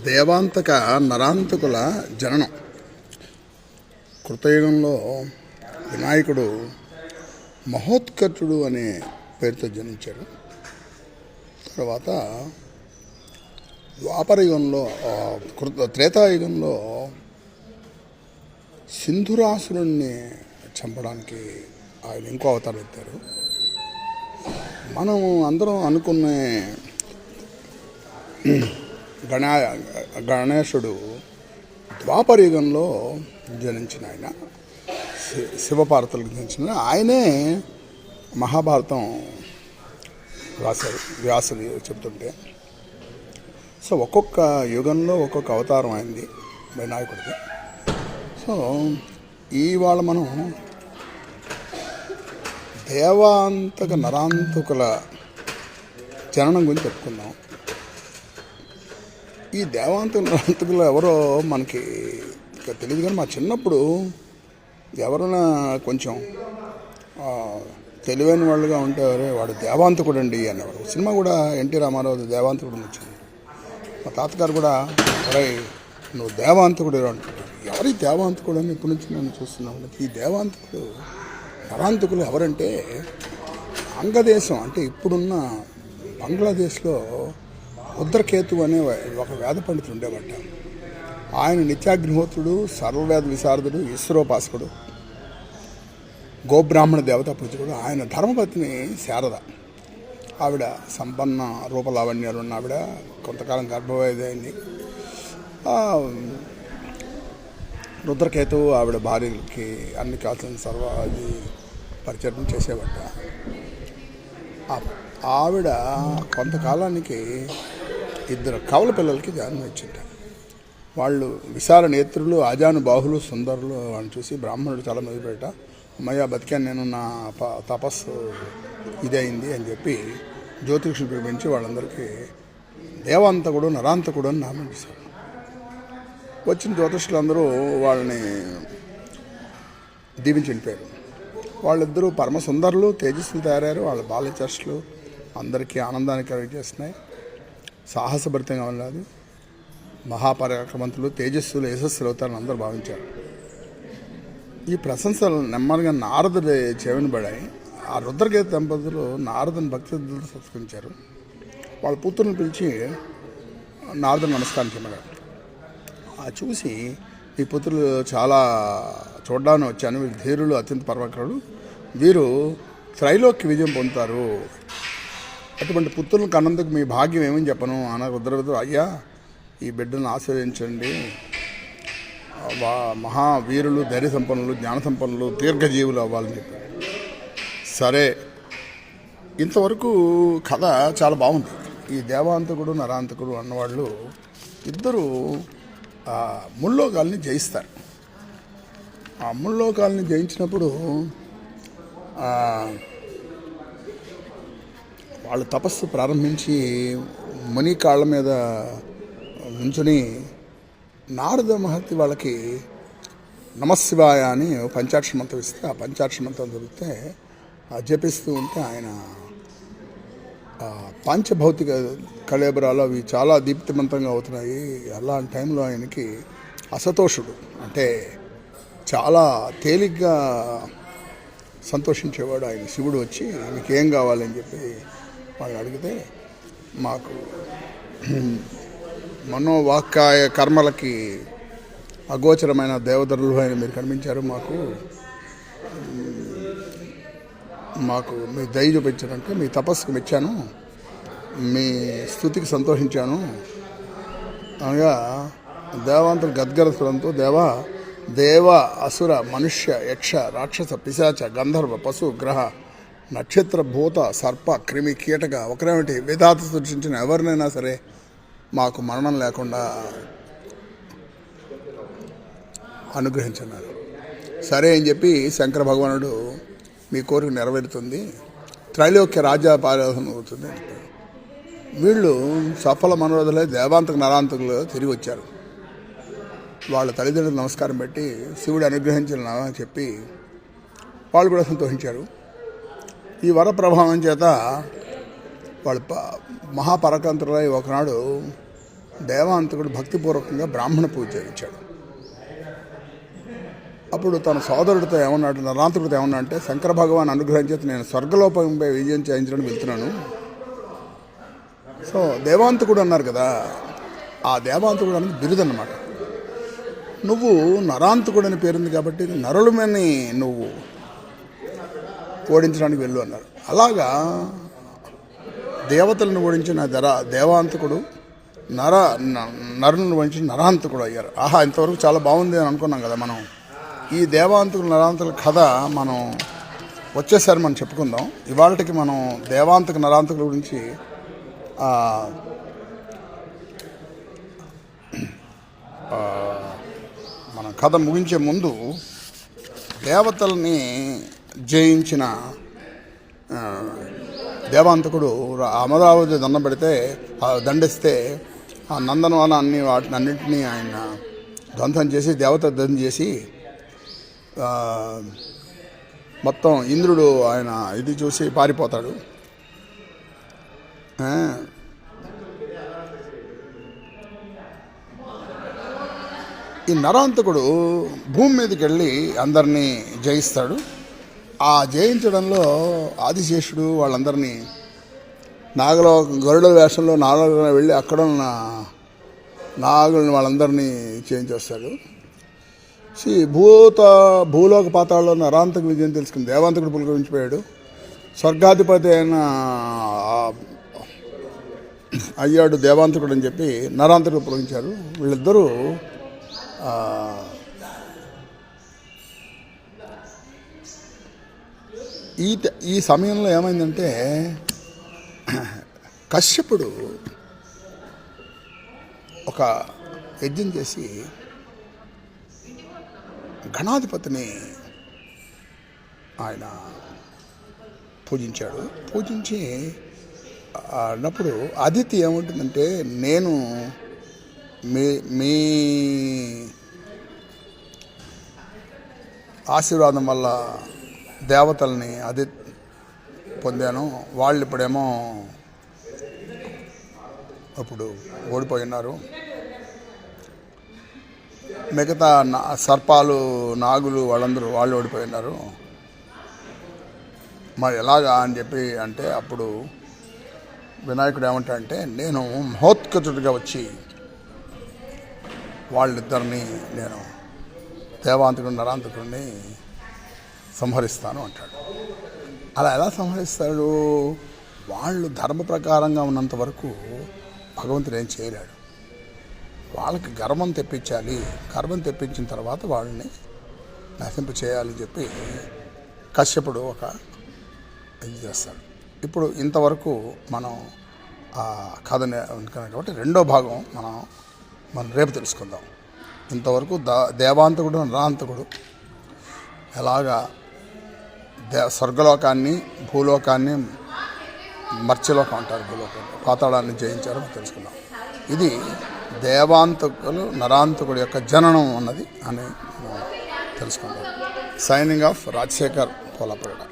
దేవాంతక నరాంతకుల జననం. కృతయుగంలో వినాయకుడు మహోత్కర్షుడు అనే పేరుతో జనించాడు. తర్వాత ద్వాపరయుగంలో త్రేతాయుగంలో సింధురాసురుణ్ణి చంపడానికి ఆయన ఇంకో అవతారం ఎత్తారు. మనం అందరం అనుకునే గణేశుడు ద్వాపరయుగంలో జనించిన ఆయన, శివపార్వతులకు జనించిన ఆయనే మహాభారతం రాశారు వ్యాసులు చెప్తుంటే. సో ఒక్కొక్క యుగంలో ఒక్కొక్క అవతారం అయింది వినాయకుడికి. సో ఇవాళ మనం దేవాంతక నరాంతకుల జననం గురించి చెప్పుకుందాం. ఈ దేవాంతక నరాంతకులు ఎవరో మనకి తెలియదు, కానీ మా చిన్నప్పుడు ఎవరైనా కొంచెం తెలివైన వాళ్ళుగా ఉంటే వాడు దేవాంతకుడు అండి అనేవారు. సినిమా కూడా ఎన్టీ రామారావు దేవాంతకుడు వచ్చింది. మా తాతగారు కూడా ఎవరై నువ్వు దేవాంతకుడు అంటారు. ఎవరి దేవాంతకుడు అని ఇప్పటి నుంచి నేను చూస్తున్నాను. ఈ దేవాంతకుడు నరాంతకులు ఎవరంటే అంగదేశం, అంటే ఇప్పుడున్న బంగ్లాదేశ్లో రుద్రకేతు అనే ఒక వేద పండితుడు ఉండేవాట. ఆయన నిత్యాగ్నిహోత్రుడు, సర్వవేద విశారదుడు, ఈశ్వరోపాసకుడు, గోబ్రాహ్మణ దేవతా పూజకుడు. ఆయన ధర్మపత్ని శారద, ఆవిడ సంపన్న రూపలావణ్యాలు ఉన్న ఆవిడ కొంతకాలం గర్భవతి. రుద్రకేతు ఆవిడ భార్యకి అన్ని కాసులను అది పరిచయం చేసేవాట. ఆవిడ కొంతకాలానికి ఇద్దరు కవల పిల్లలకి జన్మించింది. వాళ్ళు విశాల నేత్రులు, ఆజానుబాహులు, సుందరులు. వాళ్ళని చూసి బ్రాహ్మణుడు చాలా మొదలుపెట్ట, అమ్మయ్య బతికాను నేను, నా తపస్సు ఇదైంది అని చెప్పి జ్యోతిషులు పిలిపించి వాళ్ళందరికీ దేవాంతకుడు నరాంతకుడు అని నామం చేశారు. వచ్చిన జ్యోతిషులందరూ వాళ్ళని దీవించి వెళ్ళిపోయారు. వాళ్ళిద్దరూ పరమ సుందరులు, తేజస్సులు తయారయ్యారు. వాళ్ళ బాల్య చర్చలు అందరికీ ఆనందాన్ని కలిగజేస్తున్నాయి. సాహసభరితంగా ఉన్నది. మహాపరాక్రమంతులు, తేజస్సులు, యశస్సులు అవుతారని అందరూ భావించారు. ఈ ప్రశంసలు నెమ్మదిగా నారదుడు చెవినబడాయి. ఆ రుద్రకేతు దంపతులు నారదుని భక్తులతో సత్కరించారు. వాళ్ళ పుత్రులను పిలిచి నారదుని నమస్కారం చేయమన్నారు. చూసి ఈ పుత్రులు చాలా చూడ్డానికి వచ్చాను, వీరు ధీరులు, అత్యంత పర్వకరులు, వీరు త్రైలోక్య విజయం పొందుతారు. అటువంటి పుత్రులను కన్నందుకు మీ భాగ్యం ఏమని చెప్పను అన్న రుద్రవతుడు. అయ్యా, ఈ బిడ్డను ఆశీర్వదించండి, మహావీరులు, ధైర్య సంపన్నులు, జ్ఞాన సంపన్నులు, దీర్ఘజీవులు అవ్వాలని చెప్పారు. సరే, ఇంతవరకు కథ చాలా బాగుంది. ఈ దేవాంతకుడు నరాంతకుడు అన్నవాళ్ళు ఇద్దరు ముల్లోకాల్ని జయిస్తారు. ఆ ముల్లోకాల్ని జయించినప్పుడు వాళ్ళు తపస్సు ప్రారంభించి ముని కాళ్ళ మీద నుంచుని నారద మహర్షి వాళ్ళకి నమశివాయ అని పంచాక్షర మంత్రం ఇస్తే, ఆ పంచాక్షర మంత్రం దొరికితే జపిస్తూ ఉంటే ఆయన పంచభౌతిక కళేబరాలు అవి చాలా దీప్తిమంతంగా అవుతున్నాయి. అలాంటి టైంలో ఆయనకి అసతోషుడు, అంటే చాలా తేలిగ్గా సంతోషించేవాడు ఆయన శివుడు వచ్చి మీకు ఏం కావాలని చెప్పి వాళ్ళు అడిగితే, మాకు మనోవాక్కాయ కర్మలకి అగోచరమైన దేవతలు ఆయన మీరు కనిపించారు, మాకు మీ దయ చూపించారంటే మీ తపస్సుకు మెచ్చాను, మీ స్తుతికి సంతోషించాను అనగా దేవాంతరు గద్గర స్వరంతో దేవ అసుర మనుష్య యక్ష రాక్షస పిశాచ గంధర్వ పశు గ్రహ నక్షత్ర భూత సర్ప క్రిమి కీటక ఒకరేమిటి విధాత సృష్టించిన ఎవరినైనా సరే మాకు మరణం లేకుండా అనుగ్రహించున్నారు. సరే అని చెప్పి శంకర భగవానుడు మీ కోరిక నెరవేరుతుంది, త్రైలోక్య రాజ్యాపాలన అవుతుంది అని చెప్పారు. వీళ్ళు సఫల మనోరథులై దేవాంతక నరాంతకులు తిరిగి వచ్చారు. వాళ్ళ తల్లిదండ్రులకు నమస్కారం పెట్టి శివుడు అనుగ్రహించిన చెప్పి వాళ్ళు కూడా సంతోషించారు. ఈ వర ప్రభావం చేత వాళ్ళు మహాపరకంతులై ఒకనాడు దేవాంతకుడు భక్తిపూర్వకంగా బ్రాహ్మణ పూజ చేయించాడు. అప్పుడు తన సోదరుడితో ఏమన్నాడు, నరాంతకుడితో ఏమన్నా అంటే, శంకర భగవాన్ అనుగ్రహం చేత నేను స్వర్గలోపంపై విజయం చేయించడానికి వెళ్తున్నాను. సో దేవాంతకుడు అన్నారు కదా, ఆ దేవాంతకుడు అనేది బిరుదన్నమాట. నువ్వు నరాంతకుడు అని పేరుంది కాబట్టి నరులమని నువ్వు ఓడించడానికి వెళ్ళు అన్నారు. అలాగా దేవతలను ఓడించిన దేవాంతకుడు నరులను ఓడించిన నరాంతకుడు అయ్యారు. ఆహా, ఇంతవరకు చాలా బాగుంది అని అనుకున్నాం కదా మనం. ఈ దేవాంతకుడు నరాంతకుల కథ మనం వచ్చేసారి మనం చెప్పుకుందాం. ఇవాళకి మనం దేవాంతక నరాంతకుల గురించి మన కథ ముగించే ముందు దేవతల్ని జయించిన దేవాంతకుడు అమరావతి దండం పెడితే దండిస్తే ఆ నందనవనాన్ని వాటిని అన్నింటినీ ఆయన ధ్వంసం చేసి దేవత ధ్వంసం చేసి మొత్తం ఇంద్రుడు ఆయన ఇది చూసి పారిపోతాడు. ఈ నరాంతకుడు భూమి మీదకి వెళ్ళి అందరినీ జయిస్తాడు. ఆ జయించడంలో ఆదిశేషుడు వాళ్ళందరినీ గరుడ వేషంలో నాగలో వెళ్ళి అక్కడ ఉన్న నాగుల్ని వాళ్ళందరినీ చేయించేస్తాడు. భూలోక పాతాళలో నరాంతక విజయం తెలుసుకుని దేవాంతకుడు పులకరించిపోయాడు. స్వర్గాధిపతి అయిన అయ్యాడు దేవాంతకుడు అని చెప్పి నరాంతకుడు పులకించారు. వీళ్ళిద్దరూ ఈ సమయంలో ఏమైందంటే కశ్యపుడు ఒక యజ్ఞం చేసి గణాధిపతిని ఆయన పూజించాడు. పూజించి అన్నప్పుడు అదితి ఏముంటుందంటే, నేను మీ ఆశీర్వాదం వల్ల దేవతల్ని పొందాను, వాళ్ళు ఇప్పుడేమో ఇప్పుడు ఓడిపోయినారు, మిగతా సర్పాలు నాగులు వాళ్ళందరూ వాళ్ళు ఓడిపోయినారు, మరి ఎలాగా అని చెప్పి అంటే, అప్పుడు వినాయకుడు ఏమంటాడంటే, నేను మహోత్కచుడిగా వచ్చి వాళ్ళిద్దరిని నేను దేవాంతకుడు నరాంతకుడిని సంహరిస్తాను అంటాడు. అలా ఎలా సంహరిస్తాడు? వాళ్ళు ధర్మ ప్రకారంగా ఉన్నంత వరకు భగవంతుడు ఏం చేయలేడు. వాళ్ళకి గర్వం తెప్పించాలి, గర్వం తెప్పించిన తర్వాత వాళ్ళని నశింప చేయాలని చెప్పి కశ్యపుడు ఒక ఇది చేస్తాడు. ఇప్పుడు ఇంతవరకు మనం ఆ కథని కాబట్టి రెండో భాగం మనం రేపు తెలుసుకుందాం. ఇంతవరకు దేవాంతకుడు నరాంతకుడు ఎలాగా స్వర్గలోకాన్ని భూలోకాన్ని మర్త్యలోకం అంటారు, భూలోకాన్ని పాతాళాన్ని జయించారో తెలుసుకున్నాం. ఇది దేవాంతకులు నరాంతకుడు యొక్క జననం అన్నది అని తెలుసుకుందాం. Signing off Rajasekhar పోలాపరేట.